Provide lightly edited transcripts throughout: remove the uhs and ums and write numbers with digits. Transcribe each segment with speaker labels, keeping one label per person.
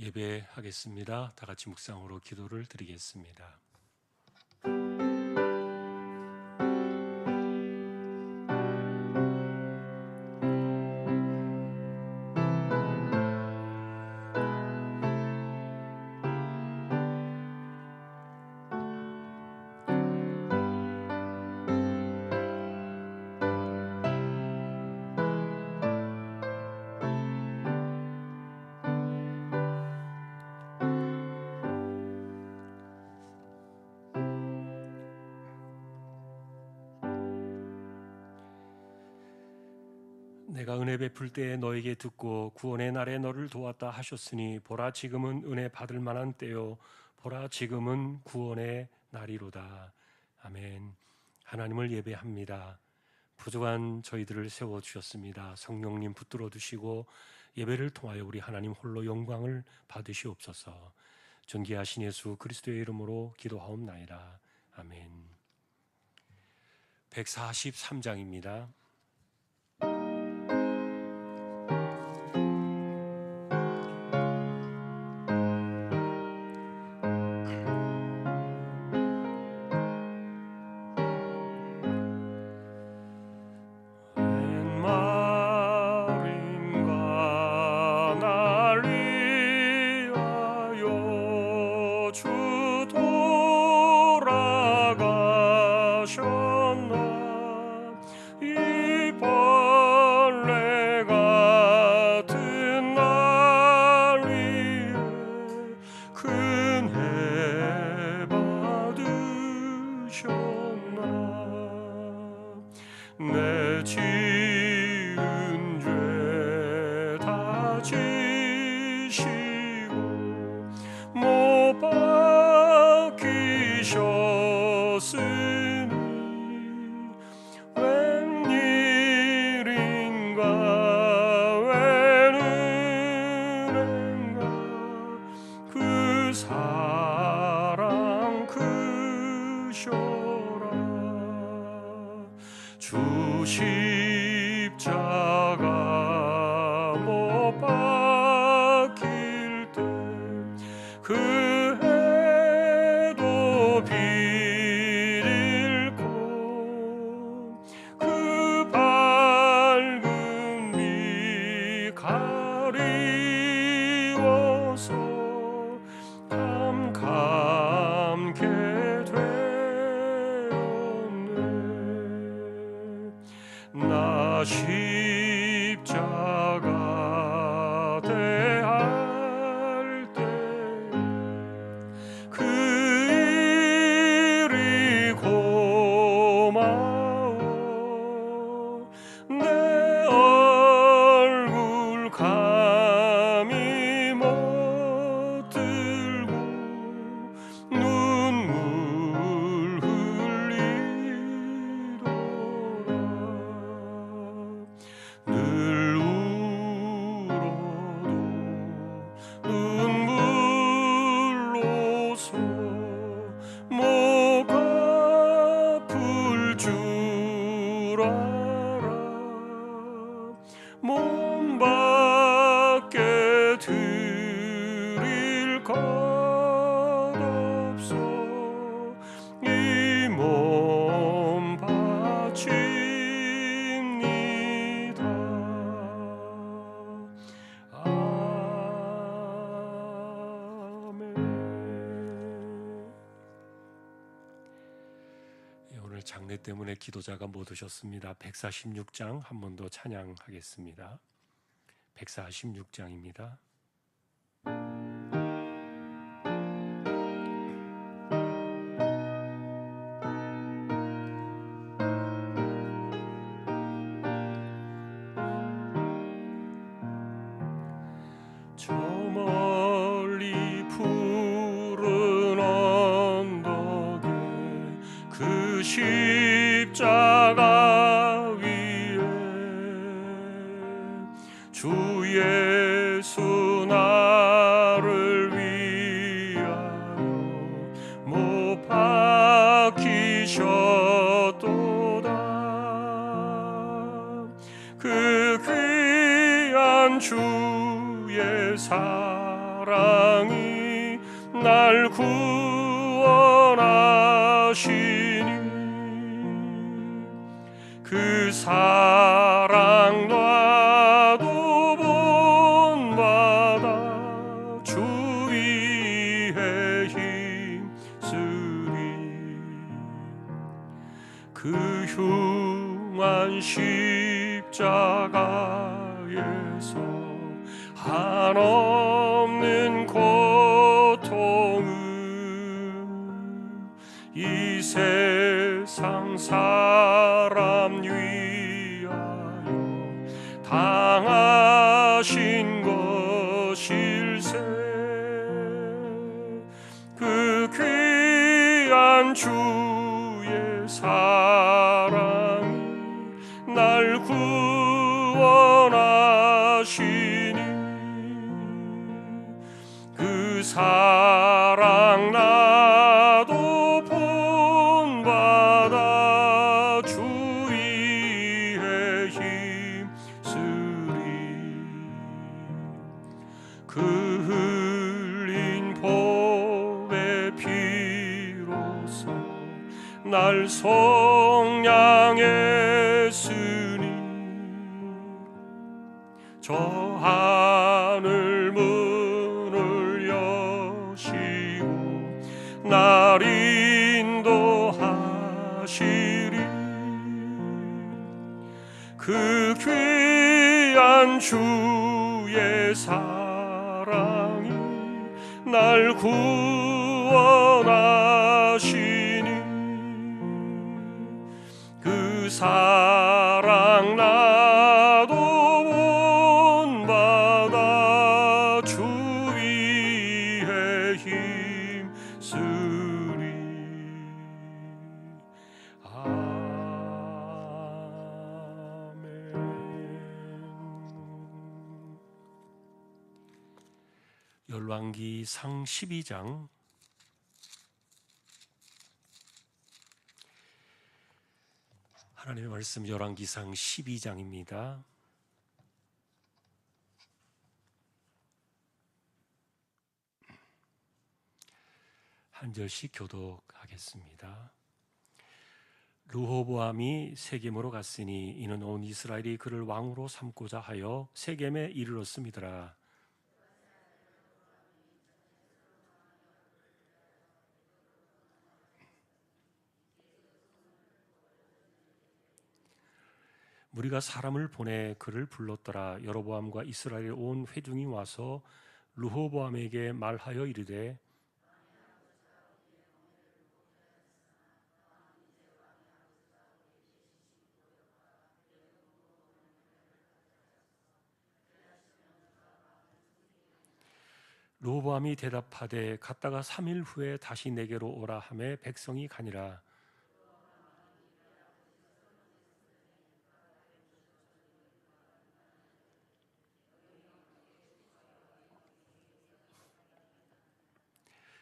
Speaker 1: 예배하겠습니다. 다 같이 묵상으로 기도를 드리겠습니다. 내가 은혜 베풀 때에 너에게 듣고 구원의 날에 너를 도왔다 하셨으니 보라 지금은 은혜 받을 만한 때요 보라 지금은 구원의 날이로다. 아멘. 하나님을 예배합니다. 부족한 저희들을 세워주셨습니다. 성령님 붙들어 두시고 예배를 통하여 우리 하나님 홀로 영광을 받으시옵소서. 존귀하신 예수 그리스도의 이름으로 기도하옵나이다. 아멘. 143장입니다. 내 지은 죄 다 지시고 못 박히셨으니 웬일인가 웬 은혜인가 그 사랑 크셔라. 주 십자가 못 박힐 때 그 해도 빛일고 그 밝은 빛 가리워서 캄캄케 나 십자가 대할 때 그 일이 고마워. 내 얼굴 감히 못 들고 눈물 흘리도다. 늘 울어도 눈물로서 목 아플 줄 알아. 몸 밖에 드릴 것 없어 이 몸 바칩니다. 아멘. 오늘 장례 때문에 기도자가 못 오셨습니다. 146장 한 번 더 찬양하겠습니다. 146장입니다. 저 멀리 푸른 언덕에 그 십자가 위에 주 예수 나를 위하여 못 박히셨도다. 그 귀한 주의 사랑 사랑이 날 구원하시니 그 사랑 나도 본받아 주 위에 힘쓰리 그 흉한 십자가에서 한없는 고통을 이 세상 사람 위하여 당하신 것일세 그 귀한 주의 사랑이 날 구원하시니 그 사랑 나도 본받아 주 위에 힘쓰리 그 흘린 보배 피로써 날 속량했으니 저 하늘 문을 여시고 날 인도하시리 그 귀한 주의 사랑이 날 구원하시니 그 사랑 나도 본받아 주 위에 힘쓰리 아멘. 열왕기상 12장 하나님의 말씀 열왕기상 12장입니다. 한 절씩 교독하겠습니다. 르호보암이 세겜으로 갔으니 이는 온 이스라엘이 그를 왕으로 삼고자 하여 세겜에 이르렀음이더라. 무리가 사람을 보내 그를 불렀더라. 여로보암과 이스라엘 온 회중이 와서 르호보암에게 말하여 이르되 르호보암이 대답하되 갔다가 3일 후에 다시 내게로 오라 하매 백성이 가니라.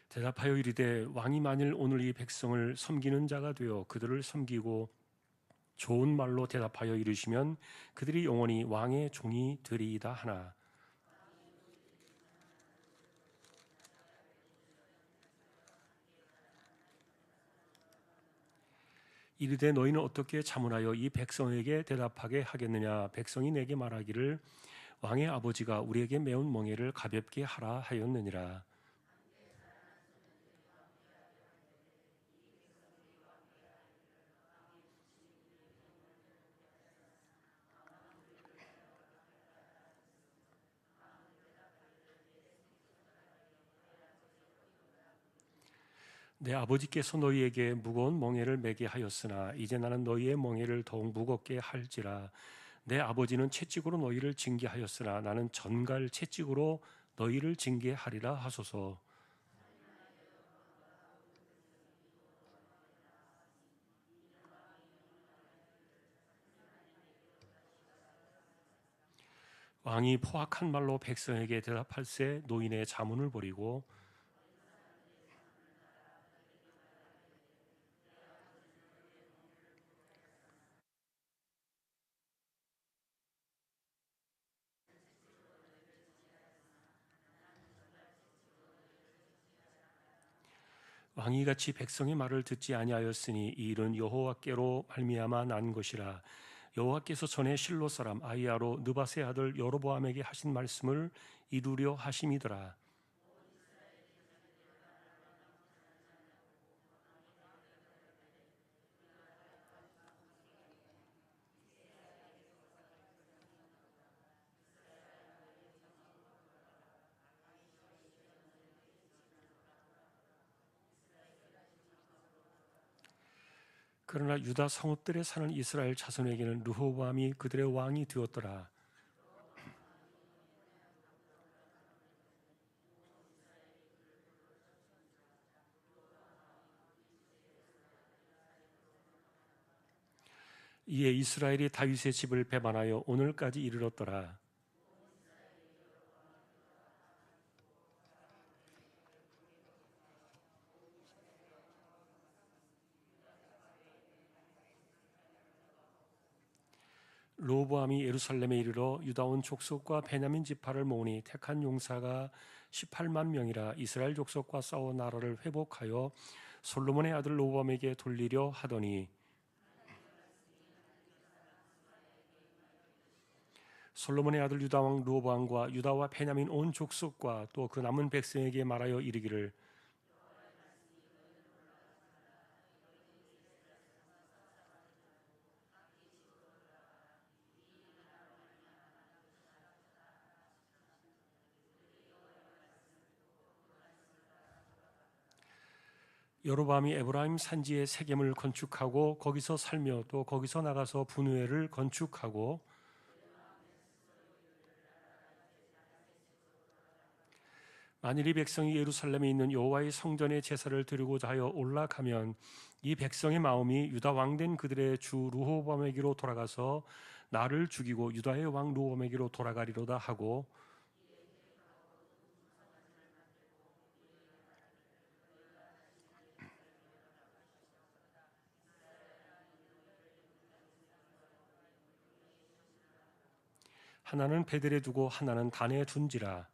Speaker 1: 대답하여 이르되 왕이 만일 오늘 이 백성을 섬기는 자가 되어 그들을 섬기고 좋은 말로 대답하여 이르시면 그들이 영원히 왕의 종이 되리이다 하나 이르되 너희는 어떻게 자문하여 이 백성에게 대답하게 하겠느냐. 백성이 내게 말하기를 왕의 아버지가 우리에게 매운 멍에를 가볍게 하라 하였느니라. 내 아버지께서 너희에게 무거운 멍에를 매게 하였으나 이제 나는 너희의 멍에를 더욱 무겁게 할지라. 내 아버지는 채찍으로 너희를 징계하였으나 나는 전갈 채찍으로 너희를 징계하리라 하소서. 왕이 포악한 말로 백성에게 대답할세 노인의 자문을 버리고 왕이 같이 백성의 말을 듣지 아니하였으니 이 일은 여호와께로 말미암아 난 것이라. 여호와께서 전에 실로 사람 아히야로 느밧의 아들 여로보암에게 하신 말씀을 이루려 하심이더라. 그러나 유다 성읍들에 사는 이스라엘 자손에게는 르호보암이 그들의 왕이 되었더라. 이에 이스라엘이 다윗의 집을 배반하여 오늘까지 이르렀더라. 르호보암이 예루살렘에 이르러 유다 온 족속과 베냐민 지파를 모으니 택한 용사가 18만 명이라. 이스라엘 족속과 싸워 나라를 회복하여 솔로몬의 아들 르호보암에게 돌리려 하더니 솔로몬의 아들 유다 왕 르호보암과 유다와 베냐민 온 족속과 또 그 남은 백성에게 말하여 이르기를 여로보암이 에브라임 산지에 세겜을 건축하고 거기서 살며 또 거기서 나가서 분우엘을 건축하고 만일 이 백성이 예루살렘에 있는 여호와의 성전에 제사를 드리고자 하여 올라가면 이 백성의 마음이 유다 왕된 그들의 주 르호보암에게로 돌아가서 나를 죽이고 유다의 왕 르호보암에게로 돌아가리로다 하고 하나는 베델에 두고 하나는 단에 둔지라.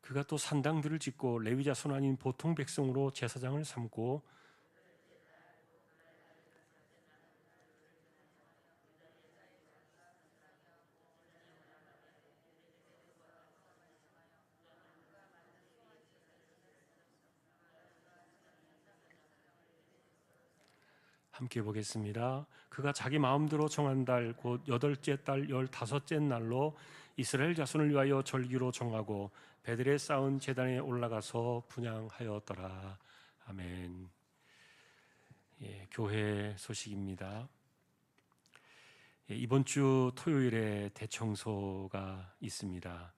Speaker 1: 그가 또 산당들을 짓고 레위 자손 아닌 보통 백성으로 제사장을 삼고 함께 보겠습니다. 그가 자기 마음대로 정한 달 곧 여덟째 달 15째 날로 이스라엘 자손을 위하여 절기로 정하고 베델에 쌓은 제단에 올라가서 분향하였더라. 아멘. 예, 교회 소식입니다. 예, 이번 주 토요일에 대청소가 있습니다.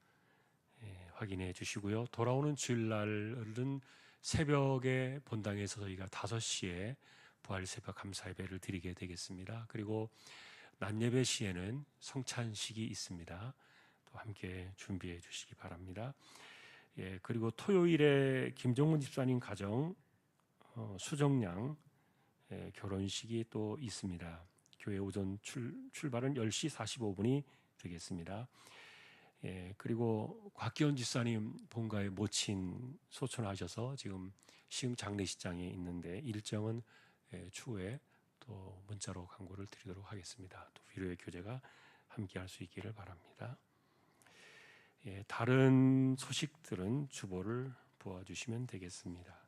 Speaker 1: 예, 확인해 주시고요. 돌아오는 주일날은 새벽에 본당에서 저희가 5시에 부활 새벽 감사 예배를 드리게 되겠습니다. 그리고 낮 예배 시에는 성찬식이 있습니다. 또 함께 준비해 주시기 바랍니다. 예, 그리고 토요일에 김종훈 집사님 가정 수정양 결혼식이 또 있습니다. 교회 오전 출발은 10시 45분이 되겠습니다. 예, 그리고 곽기원 집사님 본가에 모친 소천하셔서 지금 시흥 장례식장에 있는데 일정은 추후에 또 문자로 광고를 드리도록 하겠습니다. 또 위로의 교제가 함께할 수 있기를 바랍니다. 예, 다른 소식들은 주보를 보아주시면 되겠습니다.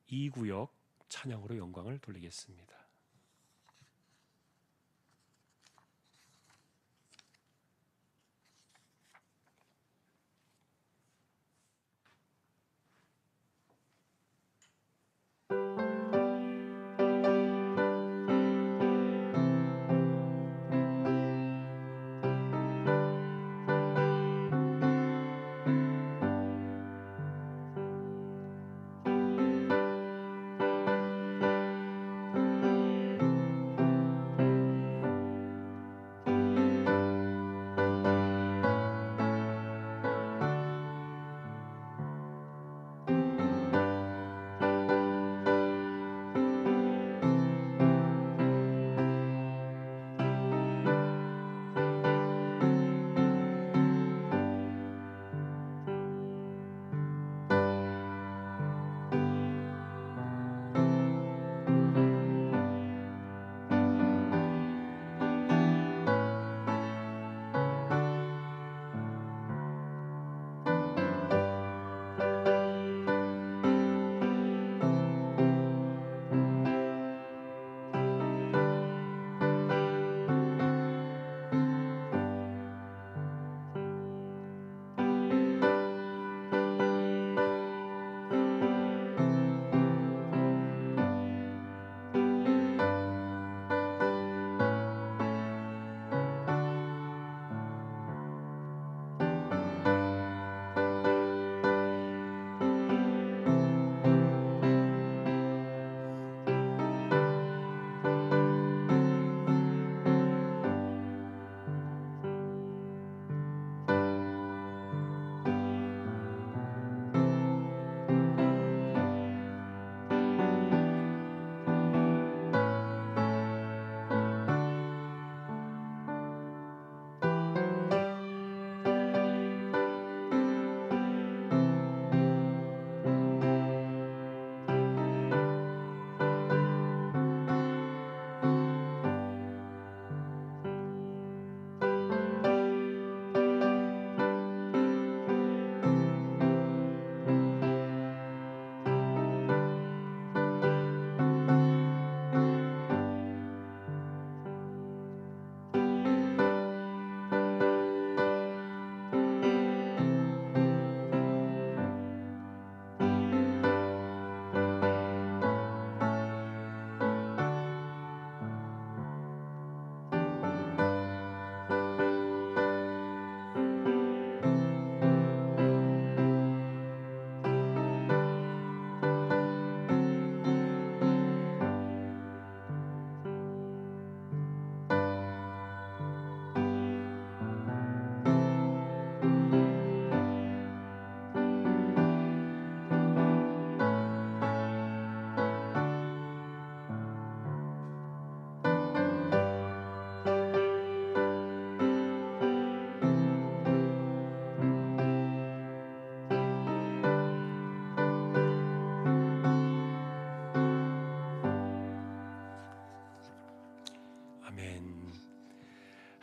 Speaker 1: 2구역 찬양으로 영광을 돌리겠습니다.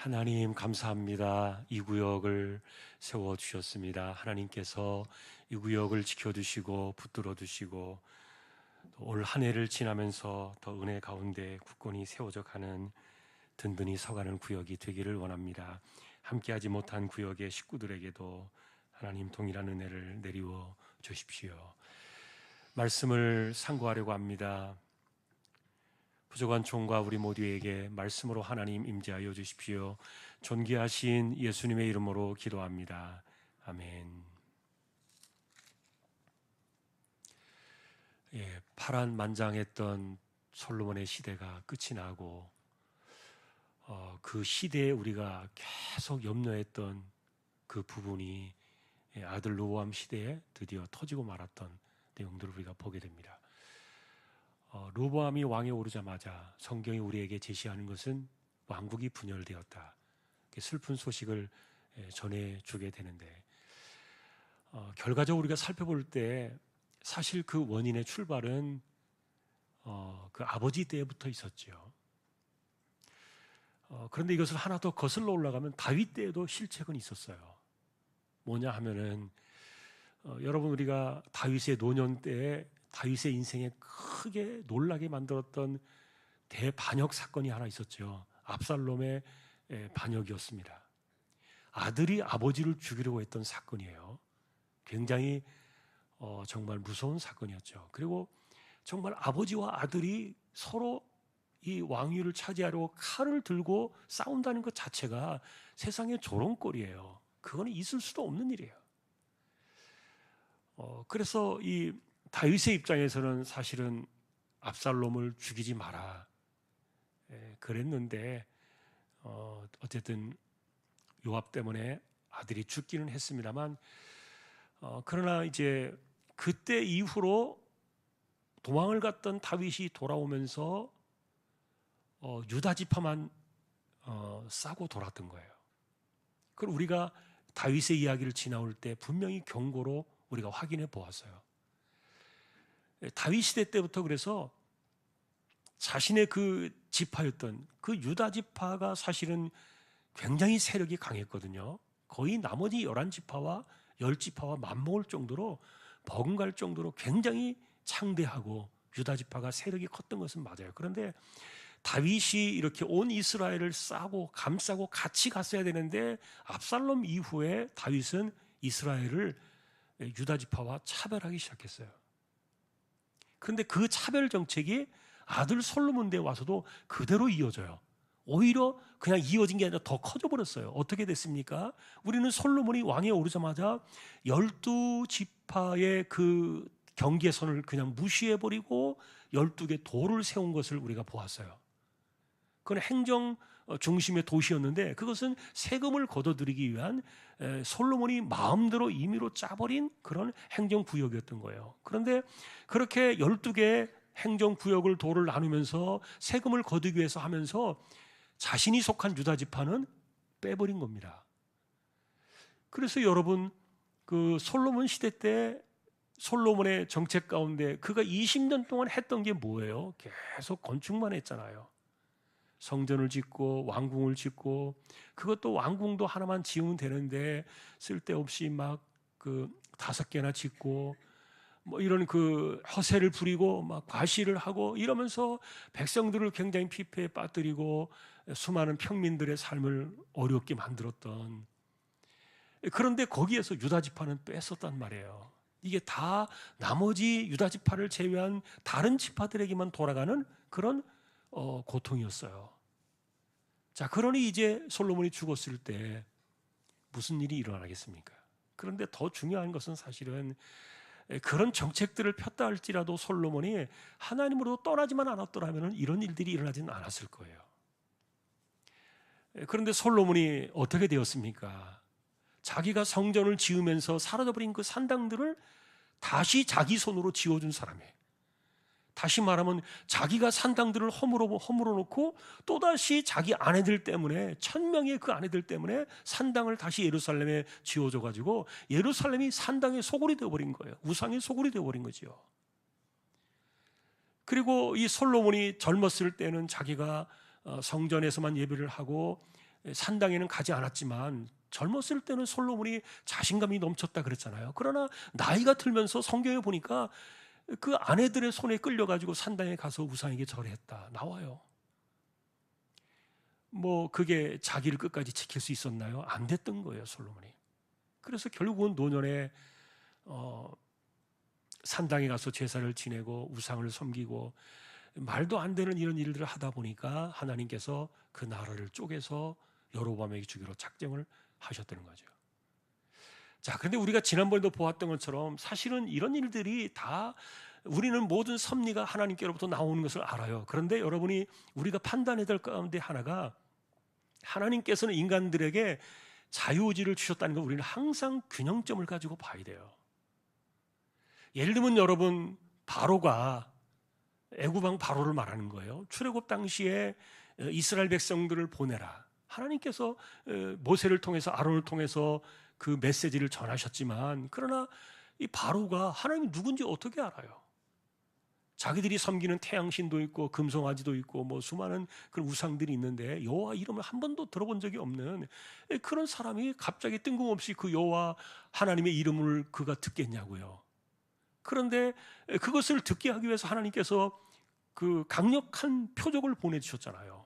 Speaker 1: 하나님 감사합니다. 이 구역을 세워주셨습니다. 하나님께서 이 구역을 지켜주시고 붙들어 두시고 올 한 해를 지나면서 더 은혜 가운데 굳건히 세워져 가는 든든히 서가는 구역이 되기를 원합니다. 함께하지 못한 구역의 식구들에게도 하나님 동일한 은혜를 내리워 주십시오. 말씀을 상고하려고 합니다. 부족한 종과 우리 모두에게 말씀으로 하나님 임재하여 주십시오. 존귀하신 예수님의 이름으로 기도합니다. 아멘. 파란만장했던 솔로몬의 시대가 끝이 나고 그 시대에 우리가 계속 염려했던 그 부분이 아들 르호암 시대에 드디어 터지고 말았던 내용들을 우리가 보게 됩니다. 르호보암이 왕에 오르자마자 성경이 우리에게 제시하는 것은 왕국이 분열되었다. 슬픈 소식을 전해주게 되는데 결과적으로 우리가 살펴볼 때 사실 그 원인의 출발은 그 아버지 때부터 있었죠. 그런데 이것을 하나 더 거슬러 올라가면 다윗 때에도 실책은 있었어요. 뭐냐 하면은 여러분 우리가 다윗의 노년 때에 다윗의 인생에 크게 놀라게 만들었던 대반역 사건이 하나 있었죠. 압살롬의 반역이었습니다. 아들이 아버지를 죽이려고 했던 사건이에요. 굉장히 정말 무서운 사건이었죠. 그리고 정말 아버지와 아들이 서로 이 왕위를 차지하려고 칼을 들고 싸운다는 것 자체가 세상의 조롱거리예요. 그거는 있을 수도 없는 일이에요. 그래서 이 다윗의 입장에서는 사실은 압살롬을 죽이지 마라 그랬는데 어쨌든 요압 때문에 아들이 죽기는 했습니다만 그러나 이제 그때 이후로 도망을 갔던 다윗이 돌아오면서 유다 지파만 싸고 돌았던 거예요. 그걸 우리가 다윗의 이야기를 지나올 때 분명히 경고로 우리가 확인해 보았어요. 다윗 시대 때부터 그래서 자신의 그 지파였던 그 유다 지파가 사실은 굉장히 세력이 강했거든요. 거의 나머지 11지파와 10지파와 맞먹을 정도로 버금갈 정도로 굉장히 창대하고 유다 지파가 세력이 컸던 것은 맞아요. 그런데 다윗이 이렇게 온 이스라엘을 싸고 감싸고 같이 갔어야 되는데 압살롬 이후에 다윗은 이스라엘을 유다 지파와 차별하기 시작했어요. 그런데 그 차별 정책이 아들 솔로몬 때 와서도 그대로 이어져요. 오히려 그냥 이어진 게 아니라 더 커져 버렸어요. 어떻게 됐습니까? 우리는 솔로몬이 왕에 오르자마자 12지파의 그 경계선을 그냥 무시해버리고 12개 도를 세운 것을 우리가 보았어요. 그건 행정 중심의 도시였는데 그것은 세금을 걷어들이기 위한 솔로몬이 마음대로 임의로 짜버린 그런 행정구역이었던 거예요. 그런데 그렇게 12개의 행정구역을 도를 나누면서 세금을 거두기 위해서 하면서 자신이 속한 유다 지파는 빼버린 겁니다. 그래서 여러분 그 솔로몬 시대 때 솔로몬의 정책 가운데 그가 20년 동안 했던 게 뭐예요? 계속 건축만 했잖아요. 성전을 짓고 왕궁을 짓고 그것도 왕궁도 하나만 지으면 되는데 쓸데없이 막 그 5개나 짓고 뭐 이런 그 허세를 부리고 막 과시를 하고 이러면서 백성들을 굉장히 피폐에 빠뜨리고 수많은 평민들의 삶을 어렵게 만들었던 그런데 거기에서 유다 지파는 뺐었단 말이에요. 이게 다 나머지 유다 지파를 제외한 다른 지파들에게만 돌아가는 그런 고통이었어요. 자, 그러니 이제 솔로몬이 죽었을 때 무슨 일이 일어나겠습니까? 그런데 더 중요한 것은 사실은 그런 정책들을 폈다 할지라도 솔로몬이 하나님으로 떠나지만 않았더라면 이런 일들이 일어나지는 않았을 거예요. 그런데 솔로몬이 어떻게 되었습니까? 자기가 성전을 지으면서 사라져버린 그 산당들을 다시 자기 손으로 지어준 사람이에요. 다시 말하면 자기가 산당들을 허물어 놓고 또다시 자기 아내들 때문에 1000명의 그 아내들 때문에 산당을 다시 예루살렘에 지어줘 가지고 예루살렘이 산당의 소굴이 되어버린 거예요. 우상의 소굴이 되어버린 거죠. 그리고 이 솔로몬이 젊었을 때는 자기가 성전에서만 예배를 하고 산당에는 가지 않았지만 젊었을 때는 솔로몬이 자신감이 넘쳤다 그랬잖아요. 그러나 나이가 들면서 성경에 보니까 그 아내들의 손에 끌려가지고 산당에 가서 우상에게 절했다 나와요. 뭐 그게 자기를 끝까지 지킬 수 있었나요? 안 됐던 거예요, 솔로몬이. 그래서 결국은 노년에 산당에 가서 제사를 지내고 우상을 섬기고 말도 안 되는 이런 일들을 하다 보니까 하나님께서 그 나라를 쪼개서 여로보암에게 주기로 작정을 하셨다는 거죠. 자, 그런데 우리가 지난번에도 보았던 것처럼 사실은 이런 일들이 다 우리는 모든 섭리가 하나님께로부터 나오는 것을 알아요. 그런데 여러분이 우리가 판단해야 될 가운데 하나가 하나님께서는 인간들에게 자유의지를 주셨다는 걸 우리는 항상 균형점을 가지고 봐야 돼요. 예를 들면 여러분, 바로가 애굽왕 바로를 말하는 거예요. 출애굽 당시에 이스라엘 백성들을 보내라. 하나님께서 모세를 통해서 아론을 통해서 그 메시지를 전하셨지만 그러나 이 바로가 하나님이 누군지 어떻게 알아요? 자기들이 섬기는 태양신도 있고 금송아지도 있고 뭐 수많은 그런 우상들이 있는데 여호와 이름을 한 번도 들어본 적이 없는 그런 사람이 갑자기 뜬금없이 그 여호와 하나님의 이름을 그가 듣겠냐고요. 그런데 그것을 듣게 하기 위해서 하나님께서 그 강력한 표적을 보내주셨잖아요.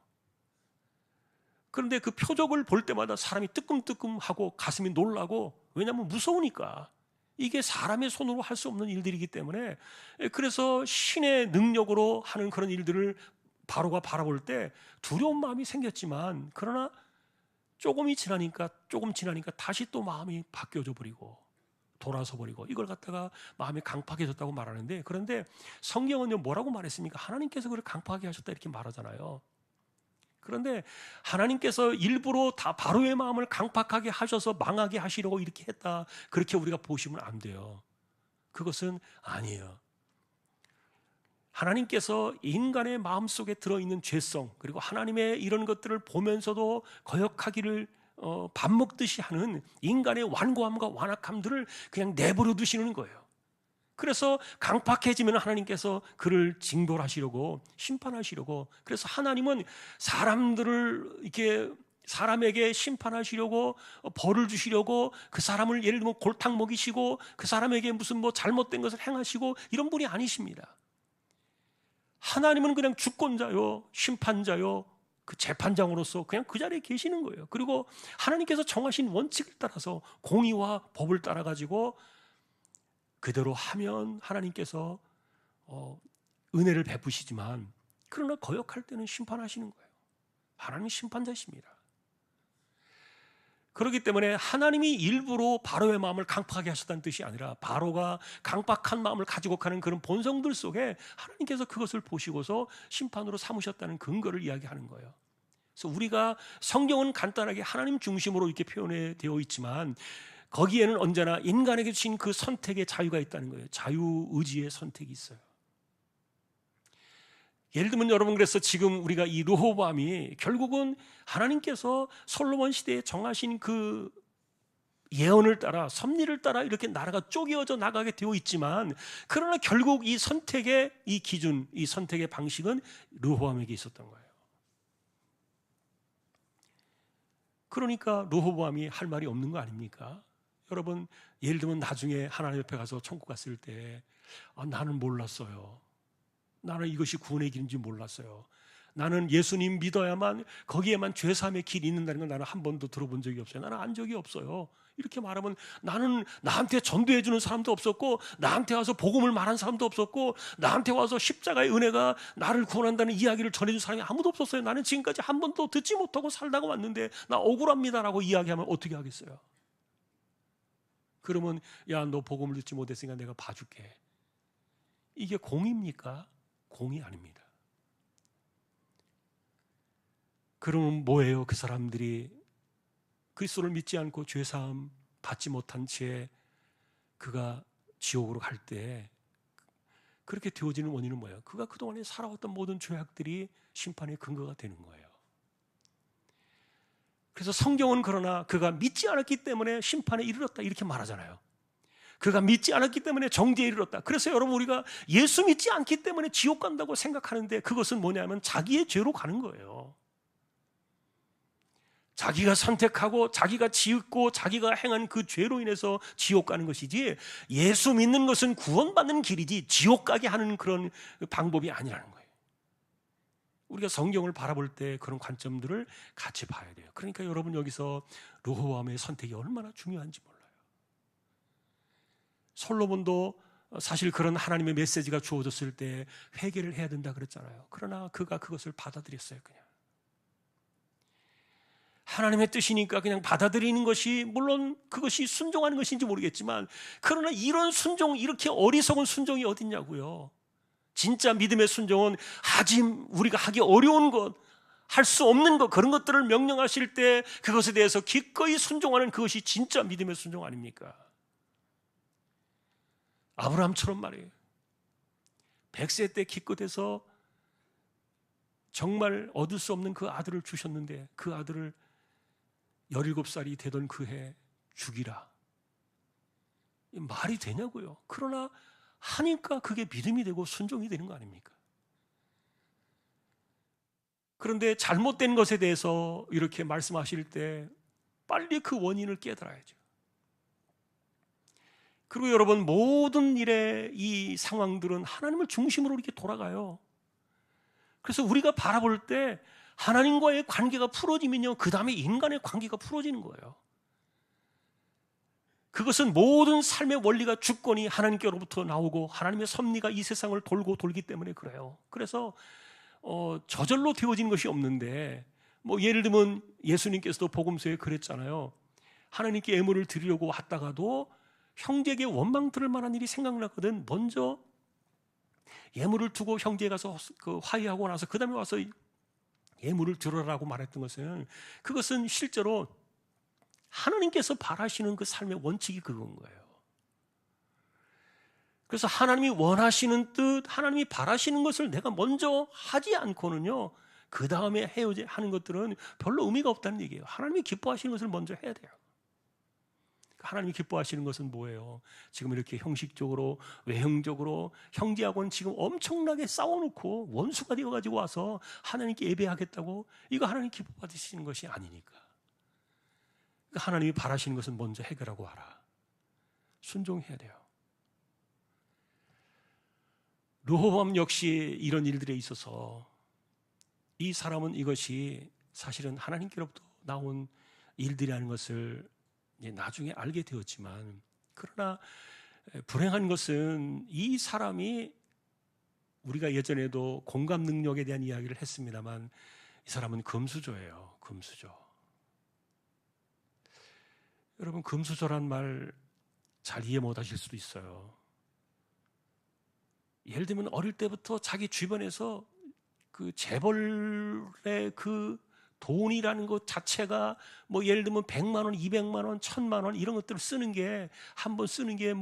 Speaker 1: 그런데 그 표적을 볼 때마다 사람이 뜨끔뜨끔하고 가슴이 놀라고, 왜냐하면 무서우니까. 이게 사람의 손으로 할 수 없는 일들이기 때문에, 그래서 신의 능력으로 하는 그런 일들을 바로가 바라볼 때 두려운 마음이 생겼지만, 그러나 조금 지나니까 다시 또 마음이 바뀌어져 버리고 돌아서 버리고 이걸 갖다가 마음이 강팍해졌다고 말하는데, 그런데 성경은요 뭐라고 말했습니까? 하나님께서 그를 강팍하게 하셨다 이렇게 말하잖아요. 그런데 하나님께서 일부러 다 바로의 마음을 강팍하게 하셔서 망하게 하시려고 이렇게 했다, 그렇게 우리가 보시면 안 돼요. 그것은 아니에요. 하나님께서 인간의 마음속에 들어있는 죄성, 그리고 하나님의 이런 것들을 보면서도 거역하기를 밥 먹듯이 하는 인간의 완고함과 완악함들을 그냥 내버려 두시는 거예요. 그래서 강팍해지면 하나님께서 그를 징벌하시려고, 심판하시려고, 그래서 하나님은 사람들을 이렇게 사람에게 심판하시려고, 벌을 주시려고, 그 사람을 예를 들면 골탕 먹이시고 그 사람에게 무슨 뭐 잘못된 것을 행하시고 이런 분이 아니십니다. 하나님은 그냥 주권자요, 심판자요, 그 재판장으로서 그냥 그 자리에 계시는 거예요. 그리고 하나님께서 정하신 원칙을 따라서, 공의와 법을 따라 가지고 그대로 하면 하나님께서 은혜를 베푸시지만, 그러나 거역할 때는 심판하시는 거예요. 하나님이 심판자이십니다. 그렇기 때문에 하나님이 일부러 바로의 마음을 강팍하게 하셨다는 뜻이 아니라, 바로가 강팍한 마음을 가지고 가는 그런 본성들 속에 하나님께서 그것을 보시고서 심판으로 삼으셨다는 근거를 이야기하는 거예요. 그래서 우리가 성경은 간단하게 하나님 중심으로 이렇게 표현되어 있지만 거기에는 언제나 인간에게 주신 그 선택의 자유가 있다는 거예요. 자유의지의 선택이 있어요. 예를 들면 여러분, 그래서 지금 우리가 이 르호보암이 결국은 하나님께서 솔로몬 시대에 정하신 그 예언을 따라, 섭리를 따라 이렇게 나라가 쪼개어져 나가게 되어 있지만, 그러나 결국 이 선택의 이 기준, 이 선택의 방식은 르호보암에게 있었던 거예요. 그러니까 르호보암이 할 말이 없는 거 아닙니까? 여러분, 예를 들면 나중에 하나님 옆에 가서 천국 갔을 때 나는 몰랐어요. 나는 이것이 구원의 길인지 몰랐어요. 나는 예수님 믿어야만, 거기에만 죄사함의 길이 있는다는 건 나는 한 번도 들어본 적이 없어요. 나는 안 적이 없어요. 이렇게 말하면 나는 나한테 전도해 주는 사람도 없었고, 나한테 와서 복음을 말한 사람도 없었고, 나한테 와서 십자가의 은혜가 나를 구원한다는 이야기를 전해준 사람이 아무도 없었어요. 나는 지금까지 한 번도 듣지 못하고 살다가 왔는데 나 억울합니다라고 이야기하면 어떻게 하겠어요? 그러면 야, 너 복음을 듣지 못했으니까 내가 봐줄게. 이게 공입니까? 공이 아닙니다. 그러면 뭐예요? 그 사람들이 그리스도를 믿지 않고 죄사함 받지 못한 채 그가 지옥으로 갈 때 그렇게 되어지는 원인은 뭐예요? 그가 그동안에 살아왔던 모든 죄악들이 심판의 근거가 되는 거예요. 그래서 성경은 그러나 그가 믿지 않았기 때문에 심판에 이르렀다 이렇게 말하잖아요. 그가 믿지 않았기 때문에 정죄에 이르렀다. 그래서 여러분, 우리가 예수 믿지 않기 때문에 지옥 간다고 생각하는데 그것은 뭐냐면 자기의 죄로 가는 거예요. 자기가 선택하고 자기가 지었고 자기가 행한 그 죄로 인해서 지옥 가는 것이지, 예수 믿는 것은 구원받는 길이지 지옥 가게 하는 그런 방법이 아니라는 거예요. 우리가 성경을 바라볼 때 그런 관점들을 같이 봐야 돼요. 그러니까 여러분, 여기서 르호보암의 선택이 얼마나 중요한지 몰라요. 솔로몬도 사실 그런 하나님의 메시지가 주어졌을 때 회개를 해야 된다 그랬잖아요. 그러나 그가 그것을 받아들였어요. 그냥 하나님의 뜻이니까 그냥 받아들이는 것이, 물론 그것이 순종하는 것인지 모르겠지만, 그러나 이런 순종, 이렇게 어리석은 순종이 어딨냐고요. 진짜 믿음의 순종은 우리가 하기 어려운 것, 할 수 없는 것, 그런 것들을 명령하실 때 그것에 대해서 기꺼이 순종하는 그것이 진짜 믿음의 순종 아닙니까? 아브라함처럼 말이에요. 100세 때 기껏해서 정말 얻을 수 없는 그 아들을 주셨는데, 그 아들을 17살이 되던 그 해 죽이라. 말이 되냐고요. 그러나 하니까 그게 믿음이 되고 순종이 되는 거 아닙니까? 그런데 잘못된 것에 대해서 이렇게 말씀하실 때 빨리 그 원인을 깨달아야죠. 그리고 여러분, 모든 일의 이 상황들은 하나님을 중심으로 이렇게 돌아가요. 그래서 우리가 바라볼 때 하나님과의 관계가 풀어지면요, 그 다음에 인간의 관계가 풀어지는 거예요. 그것은 모든 삶의 원리가, 주권이 하나님께로부터 나오고 하나님의 섭리가 이 세상을 돌고 돌기 때문에 그래요. 그래서 저절로 되어지는 것이 없는데, 예를 들면 예수님께서도 복음서에 그랬잖아요. 하나님께 예물을 드리려고 왔다가도 형제에게 원망 들을 만한 일이 생각나거든. 먼저 예물을 두고 형제에 가서 화해하고 나서 그 다음에 와서 예물을 들어라고 말했던 것은, 그것은 실제로 하나님께서 바라시는 그 삶의 원칙이 그건 거예요. 그래서 하나님이 원하시는 뜻, 하나님이 바라시는 것을 내가 먼저 하지 않고는요, 그 다음에 하는 것들은 별로 의미가 없다는 얘기예요. 하나님이 기뻐하시는 것을 먼저 해야 돼요. 하나님이 기뻐하시는 것은 뭐예요? 지금 이렇게 형식적으로, 외형적으로 형제하고는 지금 엄청나게 싸워놓고 원수가 되어가지고 와서 하나님께 예배하겠다고, 이거 하나님 기뻐받으시는 것이 아니니까. 하나님이 바라시는 것은 먼저 해결하고 와라. 순종해야 돼요. 르호보암 역시 이런 일들에 있어서 이 사람은 이것이 사실은 하나님께로부터 나온 일들이라는 것을 나중에 알게 되었지만, 그러나 불행한 것은 이 사람이, 우리가 예전에도 공감 능력에 대한 이야기를 했습니다만, 이 사람은 금수저예요. 금수저. 여러분, 금수저란 말 잘 이해 못하실 수도 있어요. 예를 들면 어릴 때부터 자기 주변에서 그 재벌의 그 돈이라는 것 자체가, 예를 들면 100만 원, 200만 원, 1000만 원 이런 것들을 쓰는 게, 한 번 쓰는 게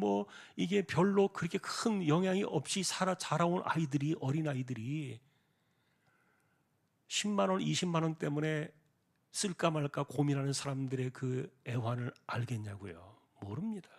Speaker 1: 이게 별로 그렇게 큰 영향이 없이 자라온 아이들이, 어린 아이들이 10만 원, 20만 원 때문에 쓸까 말까 고민하는 사람들의 그 애환을 알겠냐고요. 모릅니다.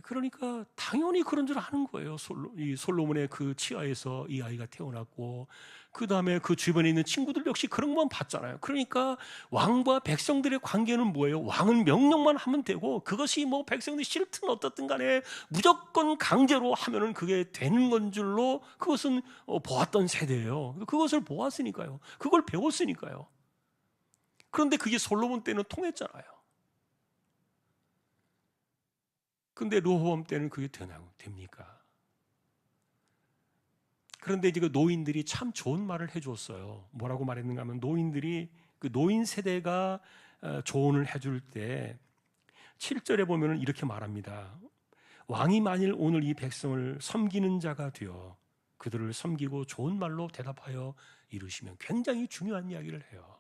Speaker 1: 그러니까 당연히 그런 줄 아는 거예요. 이 솔로몬의 그 치하에서 이 아이가 태어났고, 그 다음에 그 주변에 있는 친구들 역시 그런 것만 봤잖아요. 그러니까 왕과 백성들의 관계는 뭐예요? 왕은 명령만 하면 되고, 그것이 백성들이 싫든 어떻든 간에 무조건 강제로 하면은 그게 되는 건 줄로 그것은 보았던 세대예요. 그것을 보았으니까요. 그걸 배웠으니까요. 그런데 그게 솔로몬 때는 통했잖아요. 근데 르호보암 때는 그게 됩니까? 그런데 이제 그 노인들이 참 좋은 말을 해줬어요. 뭐라고 말했는가 하면, 노인들이, 그 노인 세대가 조언을 해줄 때 7절에 보면 이렇게 말합니다. 왕이 만일 오늘 이 백성을 섬기는 자가 되어 그들을 섬기고 좋은 말로 대답하여 이루시면, 굉장히 중요한 이야기를 해요.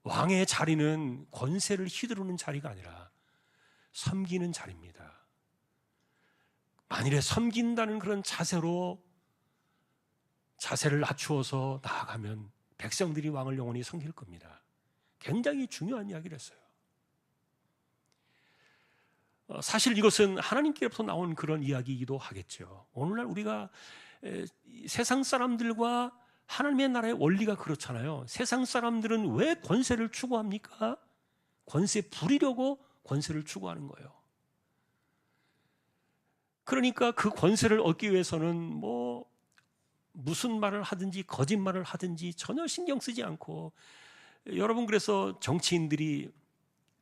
Speaker 1: 왕의 자리는 권세를 휘두르는 자리가 아니라 섬기는 자리입니다. 만일에 섬긴다는 그런 자세를 낮추어서 나아가면 백성들이 왕을 영원히 섬길 겁니다. 굉장히 중요한 이야기를 했어요. 사실 이것은 하나님께로부터 나온 그런 이야기이기도 하겠죠. 오늘날 우리가 세상 사람들과 하나님의 나라의 원리가 그렇잖아요. 세상 사람들은 왜 권세를 추구합니까? 권세 부리려고 권세를 추구하는 거예요. 그러니까 그 권세를 얻기 위해서는 무슨 말을 하든지 거짓말을 하든지 전혀 신경 쓰지 않고, 여러분 그래서 정치인들이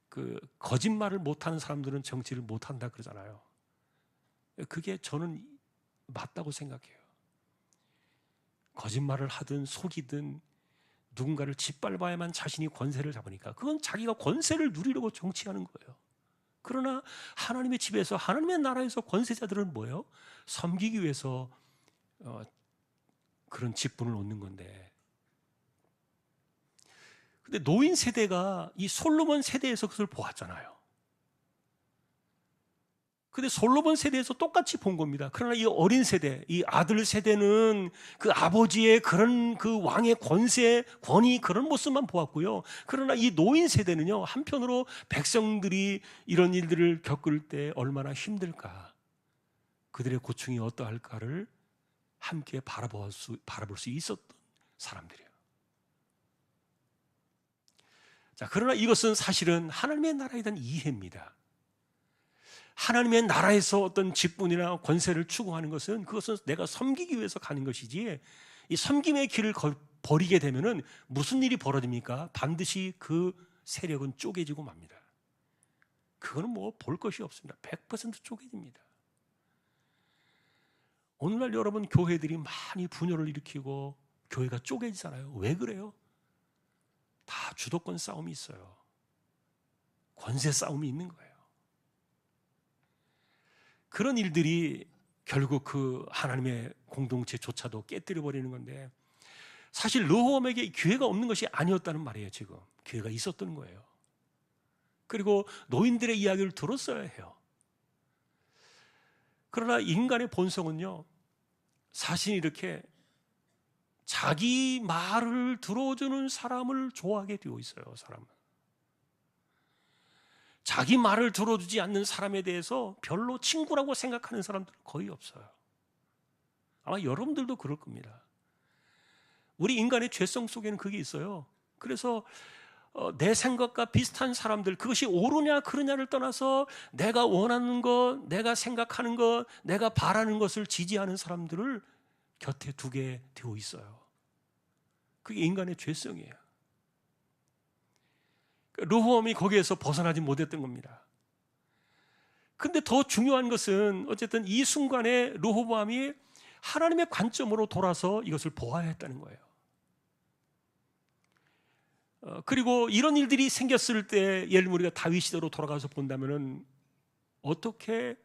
Speaker 1: 그 거짓말을 못하는 사람들은 정치를 못한다 그러잖아요. 그게 저는 맞다고 생각해요. 거짓말을 하든 속이든 누군가를 짓밟아야만 자신이 권세를 잡으니까 그건 자기가 권세를 누리려고 정치하는 거예요. 그러나 하나님의 집에서, 하나님의 나라에서 권세자들은 뭐예요? 섬기기 위해서 그런 직분을 얻는 건데, 근데 노인 세대가 이 솔로몬 세대에서 그것을 보았잖아요. 근데 솔로몬 세대에서 똑같이 본 겁니다. 그러나 이 어린 세대, 이 아들 세대는 그 아버지의 그런 그 왕의 권세, 권위, 그런 모습만 보았고요. 그러나 이 노인 세대는요, 한편으로 백성들이 이런 일들을 겪을 때 얼마나 힘들까, 그들의 고충이 어떠할까를 함께 바라볼 수 있었던 사람들이에요. 자, 그러나 이것은 사실은 하나님의 나라에 대한 이해입니다. 하나님의 나라에서 어떤 직분이나 권세를 추구하는 것은, 그것은 내가 섬기기 위해서 가는 것이지, 이 섬김의 길을 버리게 되면은 무슨 일이 벌어집니까? 반드시 그 세력은 쪼개지고 맙니다. 그거는 볼 것이 없습니다. 100% 쪼개집니다. 오늘날 여러분 교회들이 많이 분열을 일으키고 교회가 쪼개지잖아요. 왜 그래요? 다 주도권 싸움이 있어요. 권세 싸움이 있는 거예요. 그런 일들이 결국 그 하나님의 공동체조차도 깨뜨려 버리는 건데, 사실 르호보암에게 기회가 없는 것이 아니었다는 말이에요. 지금 기회가 있었던 거예요. 그리고 노인들의 이야기를 들었어야 해요. 그러나 인간의 본성은요, 사실 이렇게 자기 말을 들어주는 사람을 좋아하게 되어 있어요. 사람은 자기 말을 들어주지 않는 사람에 대해서 별로 친구라고 생각하는 사람들은 거의 없어요. 아마 여러분들도 그럴 겁니다. 우리 인간의 죄성 속에는 그게 있어요. 그래서 내 생각과 비슷한 사람들, 그것이 옳으냐 그르냐를 떠나서 내가 원하는 것, 내가 생각하는 것, 내가 바라는 것을 지지하는 사람들을 곁에 두게 되어 있어요. 그게 인간의 죄성이에요. 르호보암이 거기에서 벗어나지 못했던 겁니다. 근데 더 중요한 것은 어쨌든 이 순간에 르호보암이 하나님의 관점으로 돌아서 이것을 보아야 했다는 거예요. 그리고 이런 일들이 생겼을 때, 예를 들면 우리가 다윗 시대로 돌아가서 본다면은 어떻게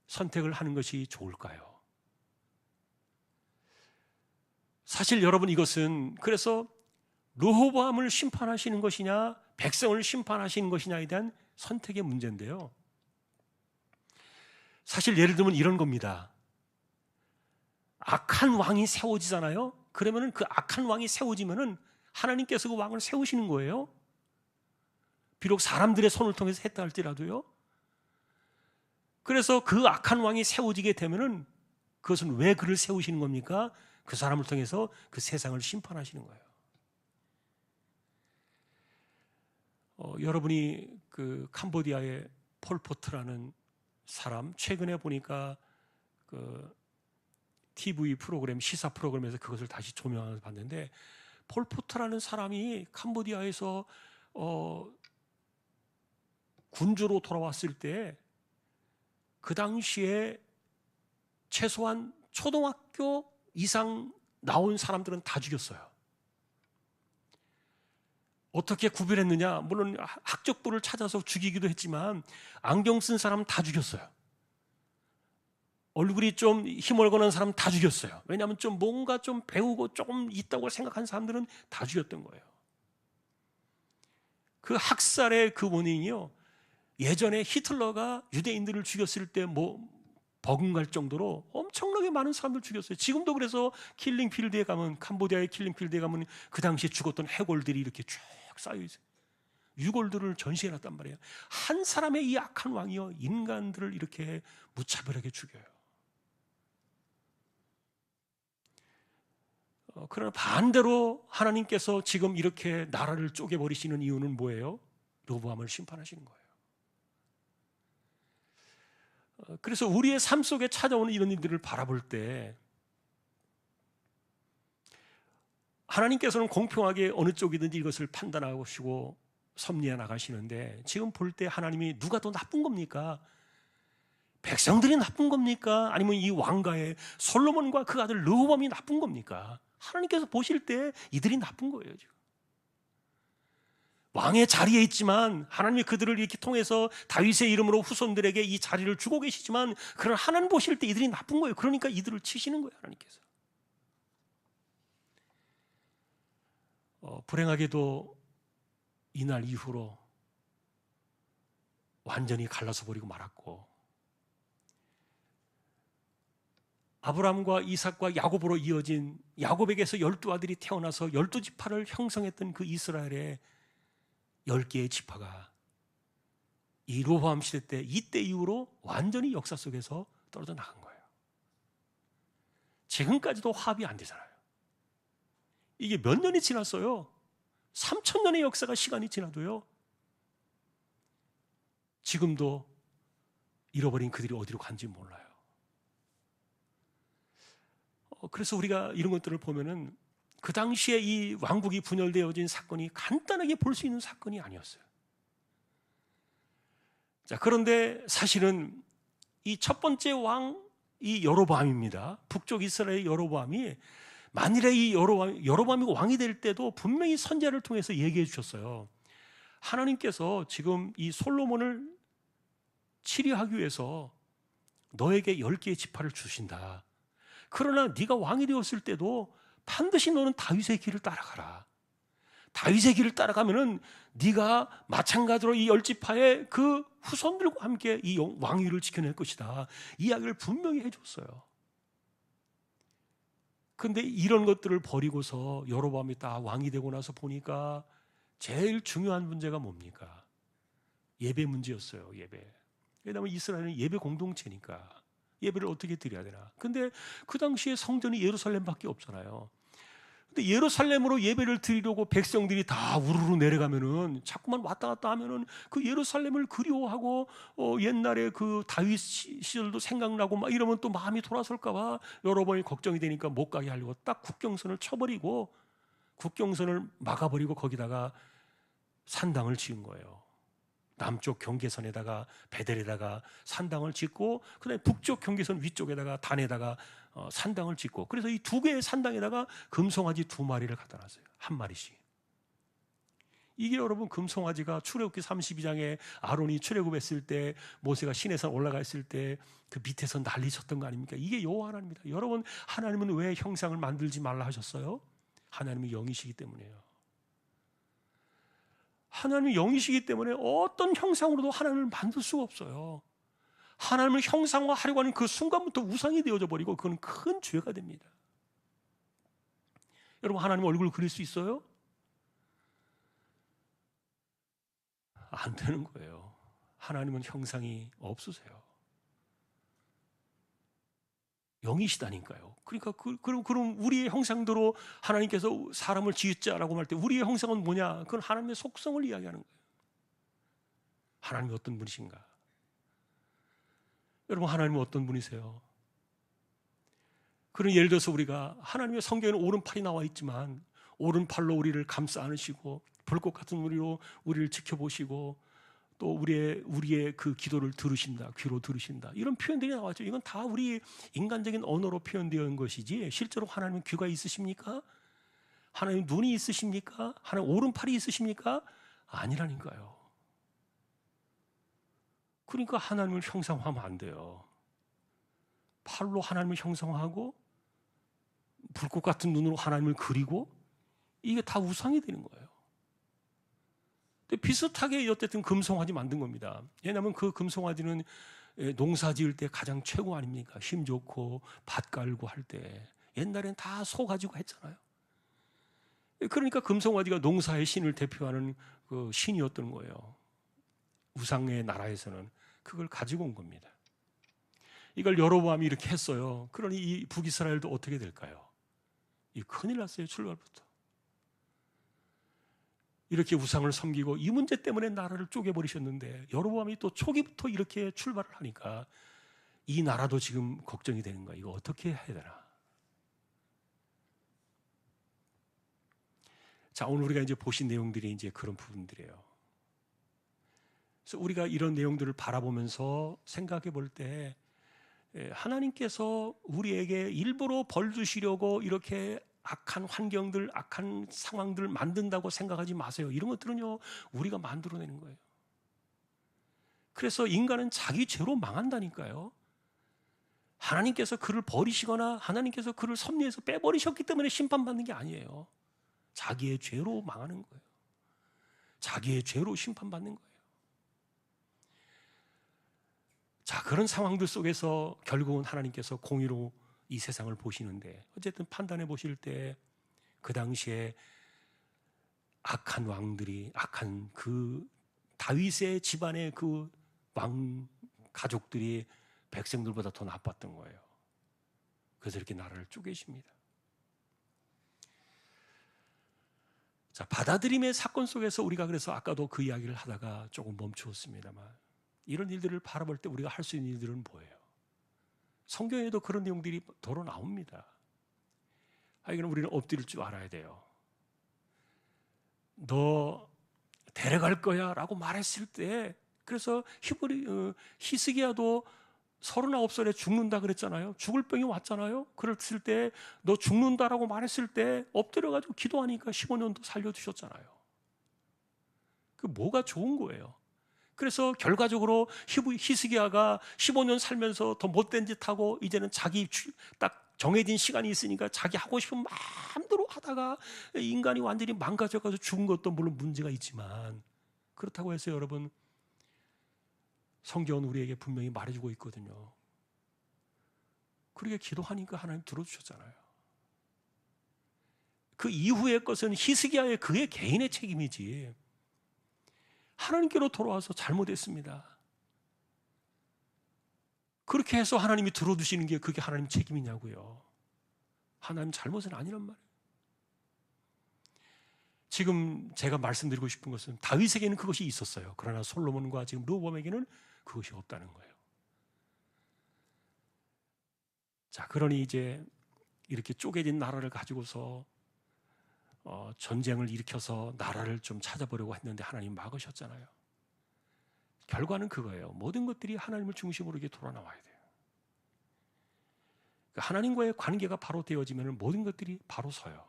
Speaker 1: 선택을 하는 것이 좋을까요? 사실 여러분, 이것은 그래서 르호보암을 심판하시는 것이냐 백성을 심판하시는 것이냐에 대한 선택의 문제인데요. 사실 예를 들면 이런 겁니다. 악한 왕이 세워지잖아요. 그러면은 그 악한 왕이 세워지면은 하나님께서 그 왕을 세우시는 거예요. 비록 사람들의 손을 통해서 했다 할지라도요. 그래서 그 악한 왕이 세워지게 되면은 그것은 왜 그를 세우시는 겁니까? 그 사람을 통해서 그 세상을 심판하시는 거예요. 여러분이 그 캄보디아의 폴포트라는 사람, 최근에 보니까 그 TV 프로그램, 시사 프로그램에서 그것을 다시 조명해서 봤는데, 폴포트라는 사람이 캄보디아에서 군주로 돌아왔을 때 그 당시에 최소한 초등학교 이상 나온 사람들은 다 죽였어요. 어떻게 구별했느냐? 물론 학적부를 찾아서 죽이기도 했지만 안경 쓴 사람은 다 죽였어요. 얼굴이 좀 희멀건한 사람 다 죽였어요. 왜냐하면 좀 뭔가 좀 배우고 조금 있다고 생각한 사람들은 다 죽였던 거예요. 그 학살의 그 원인이요, 예전에 히틀러가 유대인들을 죽였을 때 버금갈 정도로 엄청나게 많은 사람들 죽였어요. 지금도 그래서 킬링필드에 가면, 캄보디아의 킬링필드에 가면 그 당시에 죽었던 해골들이 이렇게 쭉 쌓여 있어요. 유골들을 전시해놨단 말이에요. 한 사람의 이 악한 왕이요, 인간들을 이렇게 무차별하게 죽여요. 그러나 반대로 하나님께서 지금 이렇게 나라를 쪼개버리시는 이유는 뭐예요? 르호보암을 심판하시는 거예요. 그래서 우리의 삶 속에 찾아오는 이런 일들을 바라볼 때 하나님께서는 공평하게 어느 쪽이든지 이것을 판단하시고 섭리해 나가시는데, 지금 볼 때 하나님이 누가 더 나쁜 겁니까? 백성들이 나쁜 겁니까? 아니면 이 왕가의 솔로몬과 그 아들 르호보암이 나쁜 겁니까? 하나님께서 보실 때 이들이 나쁜 거예요. 지금 왕의 자리에 있지만 하나님이 그들을 이렇게 통해서 다윗의 이름으로 후손들에게 이 자리를 주고 계시지만, 그러나 하나님 보실 때 이들이 나쁜 거예요. 그러니까 이들을 치시는 거예요, 하나님께서. 불행하게도 이날 이후로 완전히 갈라서 버리고 말았고, 아브라함과 이삭과 야곱으로 이어진, 야곱에게서 12아들이 태어나서 12지파를 형성했던 그 이스라엘의 10개의 지파가 이 르호보암 시대 때, 이때 이후로 완전히 역사 속에서 떨어져 나간 거예요. 지금까지도 화합이 안 되잖아요. 이게 몇 년이 지났어요? 3,000년의 역사가 시간이 지나도요, 지금도 잃어버린 그들이 어디로 간지 몰라요. 그래서 우리가 이런 것들을 보면은 그 당시에 이 왕국이 분열되어진 사건이 간단하게 볼 수 있는 사건이 아니었어요. 자, 그런데 사실은 이 첫 번째 왕, 이 여로보암입니다. 북쪽 이스라엘의 여로보암이, 만일에 이 여로보암이 왕이 될 때도 분명히 선지자를 통해서 얘기해 주셨어요. 하나님께서 지금 이 솔로몬을 치리하기 위해서 너에게 10개의 지파를 주신다. 그러나 네가 왕이 되었을 때도 반드시 너는 다윗의 길을 따라가라. 다윗의 길을 따라가면은 네가 마찬가지로 이 10지파의 그 후손들과 함께 이 왕위를 지켜낼 것이다. 이야기를 분명히 해줬어요. 그런데 이런 것들을 버리고서 여로보암이 딱 왕이 되고 나서 보니까 제일 중요한 문제가 뭡니까? 예배 문제였어요. 예배. 왜냐하면 이스라엘은 예배 공동체니까 예배를 어떻게 드려야 되나. 근데 그 당시에 성전이 예루살렘밖에 없잖아요. 근데 예루살렘으로 예배를 드리려고 백성들이 다 우르르 내려가면은, 자꾸만 왔다 갔다 하면은 그 예루살렘을 그리워하고 옛날에 그 다윗 시절도 생각나고 막 이러면 또 마음이 돌아설까봐 여러 번이 걱정이 되니까 못 가게 하려고 딱 국경선을 쳐버리고, 국경선을 막아버리고 거기다가 산당을 지은 거예요. 남쪽 경계선에다가 베델에다가 산당을 짓고, 그다음에 북쪽 경계선 위쪽에다가 단에다가 산당을 짓고, 그래서 이 두 개의 산당에다가 금송아지 2마리를 갖다 놨어요. 한 마리씩. 이게 여러분, 금송아지가 출애굽기 32장에 아론이 출애굽했을 때, 모세가 시내산 올라가 있을 때 그 밑에서 난리 쳤던 거 아닙니까? 이게 여호와 하나님입니다. 여러분, 하나님은 왜 형상을 만들지 말라 하셨어요? 하나님은 영이시기 때문이에요. 하나님은 영이시기 때문에 어떤 형상으로도 하나님을 만들 수가 없어요. 하나님을 형상화하려고 하는 그 순간부터 우상이 되어져 버리고, 그건 큰 죄가 됩니다. 여러분, 하나님 얼굴 그릴 수 있어요? 안 되는 거예요. 하나님은 형상이 없으세요. 영이시다니까요. 그러니까 그럼 우리의 형상대로 하나님께서 사람을 지었자라고 할 때 우리의 형상은 뭐냐? 그건 하나님의 속성을 이야기하는 거예요. 하나님이 어떤 분이신가? 여러분, 하나님은 어떤 분이세요? 그런, 예를 들어서 우리가 하나님의 성경에는 오른팔이 나와 있지만 오른팔로 우리를 감싸 안으시고 불꽃 같은 우리로 우리를 지켜보시고 또 우리의 그 기도를 들으신다, 귀로 들으신다, 이런 표현들이 나왔죠. 이건 다 우리 인간적인 언어로 표현되어 있는 것이지, 실제로 하나님은 귀가 있으십니까? 하나님 눈이 있으십니까? 하나님 오른팔이 있으십니까? 아니라니까요. 그러니까 하나님을 형상화하면 안 돼요. 팔로 하나님을 형상화하고 불꽃 같은 눈으로 하나님을 그리고, 이게 다 우상이 되는 거예요. 비슷하게 어쨌든 금송아지 만든 겁니다. 왜냐하면 그 금송아지는 농사 지을 때 가장 최고 아닙니까? 힘 좋고 밭 깔고 할 때 옛날엔 다 소 가지고 했잖아요. 그러니까 금송아지가 농사의 신을 대표하는 그 신이었던 거예요. 우상의 나라에서는 그걸 가지고 온 겁니다. 이걸 여로보암이 이렇게 했어요. 그러니 이 북이스라엘도 어떻게 될까요? 이 큰일 났어요. 출발부터. 이렇게 우상을 섬기고 이 문제 때문에 나라를 쪼개버리셨는데 여로보암이 또 초기부터 이렇게 출발을 하니까 이 나라도 지금 걱정이 되는 거야. 이거 어떻게 해야 되나. 자, 오늘 우리가 이제 보신 내용들이 이제 그런 부분들이에요. 그래서 우리가 이런 내용들을 바라보면서 생각해 볼 때 하나님께서 우리에게 일부러 벌 주시려고 이렇게 악한 환경들, 악한 상황들 만든다고 생각하지 마세요. 이런 것들은요, 우리가 만들어내는 거예요. 그래서 인간은 자기 죄로 망한다니까요. 하나님께서 그를 버리시거나 하나님께서 그를 섭리해서 빼버리셨기 때문에 심판받는 게 아니에요. 자기의 죄로 망하는 거예요. 자기의 죄로 심판받는 거예요. 자, 그런 상황들 속에서 결국은 하나님께서 공의로 이 세상을 보시는데, 어쨌든 판단해 보실 때 그 당시에 악한 왕들이, 악한 그 다윗의 집안의 그 왕 가족들이 백성들보다 더 나빴던 거예요. 그래서 이렇게 나라를 쪼개십니다. 자, 받아들임의 사건 속에서 우리가 그래서 아까도 그 이야기를 하다가 조금 멈추었습니다만, 이런 일들을 바라볼 때 우리가 할 수 있는 일들은 뭐예요? 성경에도 그런 내용들이 도로 나옵니다. 그럼 우리는 엎드릴 줄 알아야 돼요. 너 데려갈 거야 라고 말했을 때, 그래서 히스기야도 39살에 죽는다 그랬잖아요. 죽을 병이 왔잖아요. 그랬을 때 너 죽는다라고 말했을 때 엎드려가지고 기도하니까 15년 더 살려주셨잖아요. 그 뭐가 좋은 거예요. 그래서 결과적으로 히스기야가 15년 살면서 더 못된 짓 하고 이제는 자기 딱 정해진 시간이 있으니까 자기 하고 싶은 마음대로 하다가 인간이 완전히 망가져가지고 죽은 것도 물론 문제가 있지만, 그렇다고 해서 여러분, 성경은 우리에게 분명히 말해주고 있거든요. 그렇게 기도하니까 하나님 들어주셨잖아요. 그 이후의 것은 히스기야의 그의 개인의 책임이지, 하나님께로 돌아와서 잘못했습니다. 그렇게 해서 하나님이 들어주시는 게 그게 하나님 책임이냐고요. 하나님 잘못은 아니란 말이에요. 지금 제가 말씀드리고 싶은 것은 다윗에게는 그것이 있었어요. 그러나 솔로몬과 지금 르호보암에게는 그것이 없다는 거예요. 자, 그러니 이제 이렇게 쪼개진 나라를 가지고서 전쟁을 일으켜서 나라를 좀 찾아보려고 했는데 하나님 막으셨잖아요. 결과는 그거예요. 모든 것들이 하나님을 중심으로 이렇게 돌아나와야 돼요. 하나님과의 관계가 바로 되어지면 모든 것들이 바로 서요.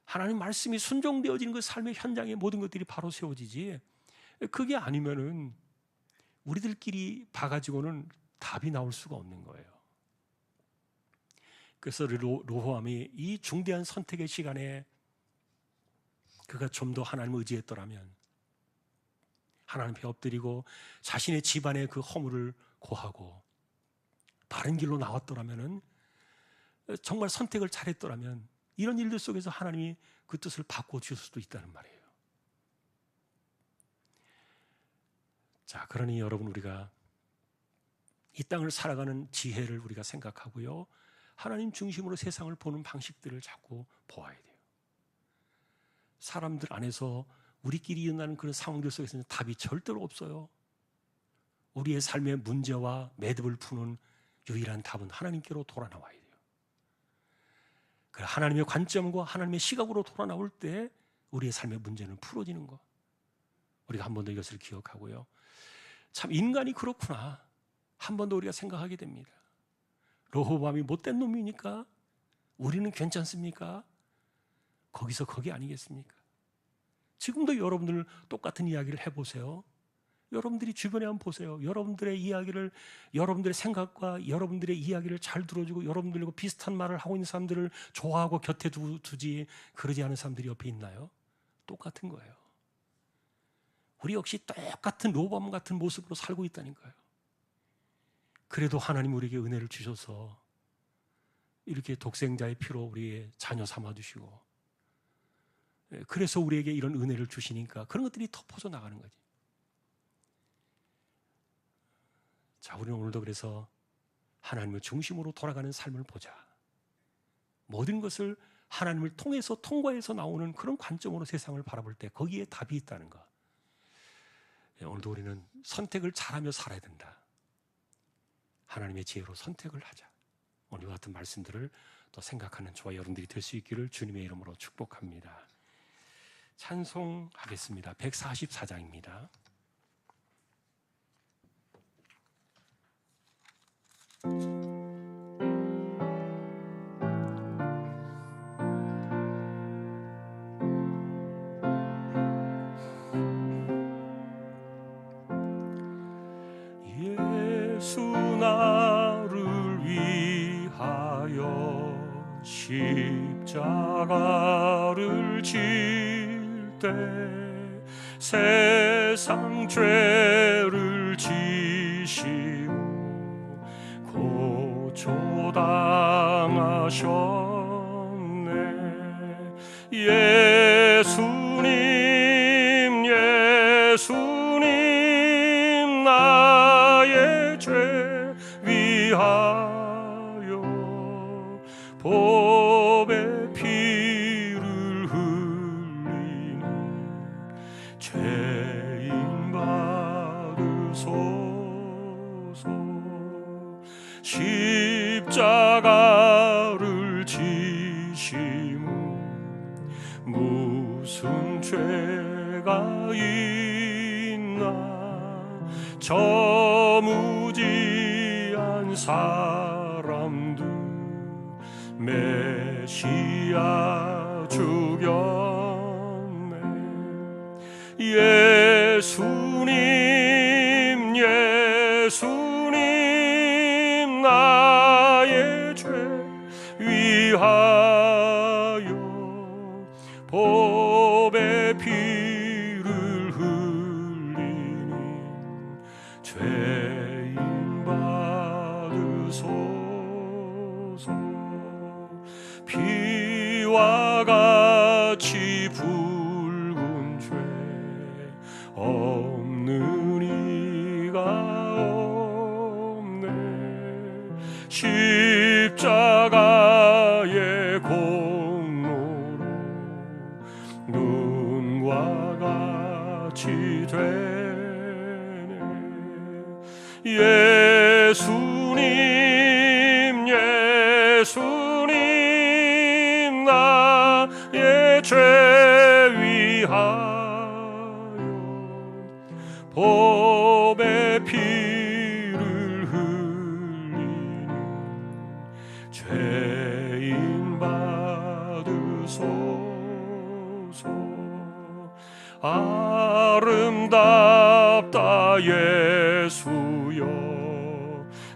Speaker 1: 하나님 말씀이 순종되어지는 그 삶의 현장에 모든 것들이 바로 세워지지, 그게 아니면은 우리들끼리 봐가지고는 답이 나올 수가 없는 거예요. 그래서 르호보암이 이 중대한 선택의 시간에 그가 좀 더 하나님을 의지했더라면, 하나님 앞에 엎드리고 자신의 집안의 그 허물을 고하고 바른 길로 나왔더라면, 정말 선택을 잘했더라면 이런 일들 속에서 하나님이 그 뜻을 바꿔 주실 수도 있다는 말이에요. 자, 그러니 여러분, 우리가 이 땅을 살아가는 지혜를 우리가 생각하고요, 하나님 중심으로 세상을 보는 방식들을 자꾸 보아야 돼요. 사람들 안에서 우리끼리 일어나는 그런 상황들 속에서는 답이 절대로 없어요. 우리의 삶의 문제와 매듭을 푸는 유일한 답은 하나님께로 돌아 나와야 돼요. 하나님의 관점과 하나님의 시각으로 돌아 나올 때 우리의 삶의 문제는 풀어지는 것. 우리가 한 번 더 이것을 기억하고요, 참 인간이 그렇구나, 한 번 더 우리가 생각하게 됩니다. 르호보암이 못된 놈이니까 우리는 괜찮습니까? 거기서 거기 아니겠습니까? 지금도 여러분들 똑같은 이야기를 해보세요. 여러분들이 주변에 한번 보세요. 여러분들의 이야기를, 여러분들의 생각과 여러분들의 이야기를 잘 들어주고 여러분들과 비슷한 말을 하고 있는 사람들을 좋아하고 곁에 두지, 그러지 않은 사람들이 옆에 있나요? 똑같은 거예요. 우리 역시 똑같은 르호보암 같은 모습으로 살고 있다니까요. 그래도 하나님 우리에게 은혜를 주셔서 이렇게 독생자의 피로 우리의 자녀 삼아주시고, 그래서 우리에게 이런 은혜를 주시니까 그런 것들이 덮어져 나가는 거지. 자, 우리는 오늘도 그래서 하나님을 중심으로 돌아가는 삶을 보자. 모든 것을 하나님을 통해서 통과해서 나오는 그런 관점으로 세상을 바라볼 때 거기에 답이 있다는 것. 오늘도 우리는 선택을 잘하며 살아야 된다. 하나님의 지혜로 선택을 하자. 오늘과 같은 말씀들을 또 생각하는 저와 여러분들이 될 수 있기를 주님의 이름으로 축복합니다. 찬송하겠습니다. 144장입니다. 예수 나를 위하여 십자가를 질 때 세상 죄를 지시고 고초당하셨네. 예수님 예수님 나의 죄 위하여 보배 피를 흘리니 죄인 받으소서. 십자가를 지심은 무슨 죄가 있나. 저 무지한 사람들 메시아 죽였네. 예수님 예수님 나의 죄 위하여 보배 피를 흘리니 죄인 받으소서. 피와 같이 붉은 죄 없는 이가 없네. 십자가의 공로로 눈과 같이 되네. 예수님 예수님 나의 죄 위하여 보배 피를 흘리니 죄인 받으소서. 아름답다 예수여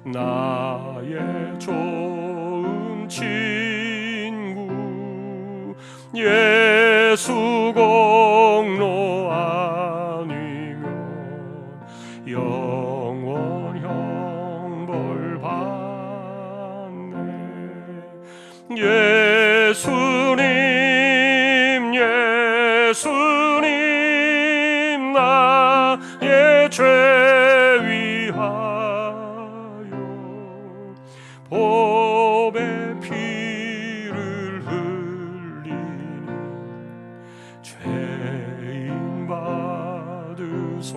Speaker 1: 나의 좋은 친구. 예수 공로 아니면 영원 형벌 받네. 예수님 예수님 나의 죄 위하여 보배 피를 흘리니 죄인 받으소서.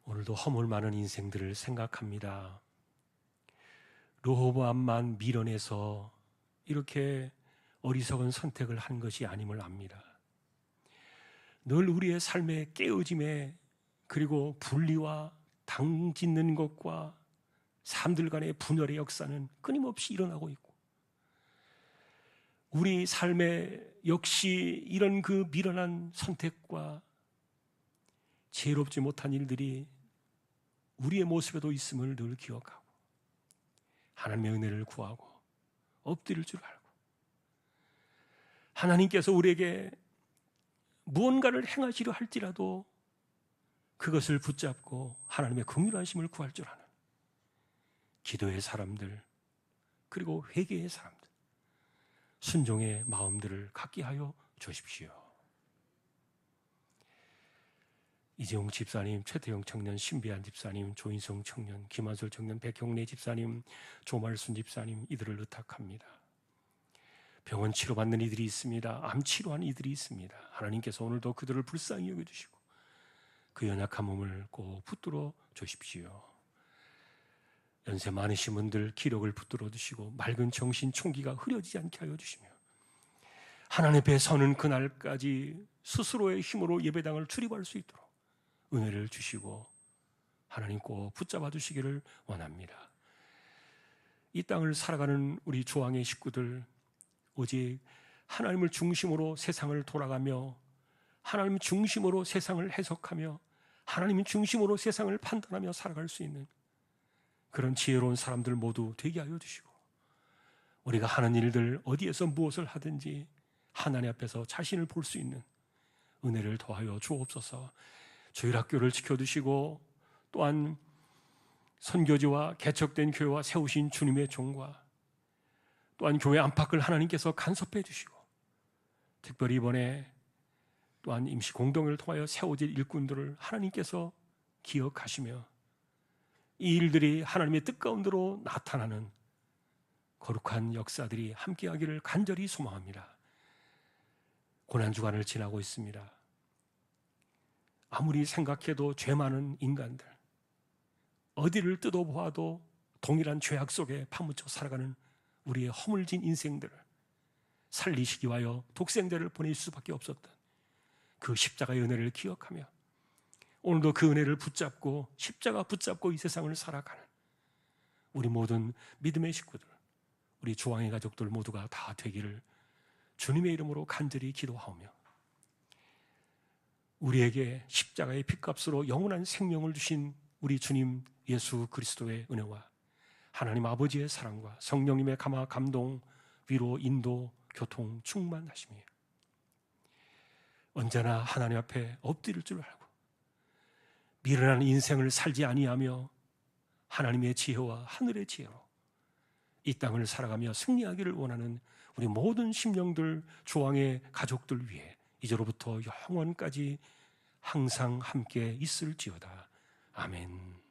Speaker 1: 오늘도 허물 많은 인생들을 생각합니다. 르호보암만 밀어내서 이렇게 어리석은 선택을 한 것이 아님을 압니다. 늘 우리의 삶의 깨어짐에 그리고 분리와 당짓는 것과 사람들 간의 분열의 역사는 끊임없이 일어나고 있고, 우리 삶에 역시 이런 그 미련한 선택과 지혜롭지 못한 일들이 우리의 모습에도 있음을 늘 기억하고 하나님의 은혜를 구하고 엎드릴 줄 알고, 하나님께서 우리에게 무언가를 행하시려 할지라도 그것을 붙잡고 하나님의 긍휼하심을 구할 줄 아는 기도의 사람들, 그리고 회개의 사람들, 순종의 마음들을 갖게 하여 주십시오. 이재용 집사님, 최태영 청년, 신비한 집사님, 조인성 청년, 김한솔 청년, 백형래 집사님, 조말순 집사님, 이들을 의탁합니다. 병원 치료받는 이들이 있습니다. 암 치료하는 이들이 있습니다. 하나님께서 오늘도 그들을 불쌍히 여겨주시고 그 연약한 몸을 꼭 붙들어 주십시오. 연세 많으신 분들 기력을 붙들어 주시고 맑은 정신 총기가 흐려지지 않게 하여 주시며 하나님 앞에 서는 그날까지 스스로의 힘으로 예배당을 출입할 수 있도록 은혜를 주시고 하나님 꼭 붙잡아 주시기를 원합니다. 이 땅을 살아가는 우리 조항의 식구들, 오직 하나님을 중심으로 세상을 돌아가며 하나님 중심으로 세상을 해석하며 하나님 중심으로 세상을 판단하며 살아갈 수 있는 그런 지혜로운 사람들 모두 되게 하여 주시고 우리가 하는 일들 어디에서 무엇을 하든지 하나님 앞에서 자신을 볼 수 있는 은혜를 더하여 주옵소서. 주일학교를 지켜주시고 또한 선교지와 개척된 교회와 세우신 주님의 종과 또한 교회 안팎을 하나님께서 간섭해 주시고 특별히 이번에 또한 임시 공동회를 통하여 세워질 일꾼들을 하나님께서 기억하시며 이 일들이 하나님의 뜻 가운데로 나타나는 거룩한 역사들이 함께하기를 간절히 소망합니다. 고난주간을 지나고 있습니다. 아무리 생각해도 죄 많은 인간들, 어디를 뜯어보아도 동일한 죄악 속에 파묻혀 살아가는 우리의 허물진 인생들을 살리시기 위하여 독생자를 보낼 수밖에 없었던 그 십자가의 은혜를 기억하며 오늘도 그 은혜를 붙잡고 십자가 붙잡고 이 세상을 살아가는 우리 모든 믿음의 식구들, 우리 조항의 가족들 모두가 다 되기를 주님의 이름으로 간절히 기도하오며 우리에게 십자가의 핏값으로 영원한 생명을 주신 우리 주님 예수 그리스도의 은혜와 하나님 아버지의 사랑과 성령님의 감화, 감동, 위로, 인도, 교통, 충만하심이 언제나 하나님 앞에 엎드릴 줄 알고 미련한 인생을 살지 아니하며 하나님의 지혜와 하늘의 지혜로 이 땅을 살아가며 승리하기를 원하는 우리 모든 심령들, 조항의 가족들 위해 이제로부터 영원까지 항상 함께 있을지어다. 아멘.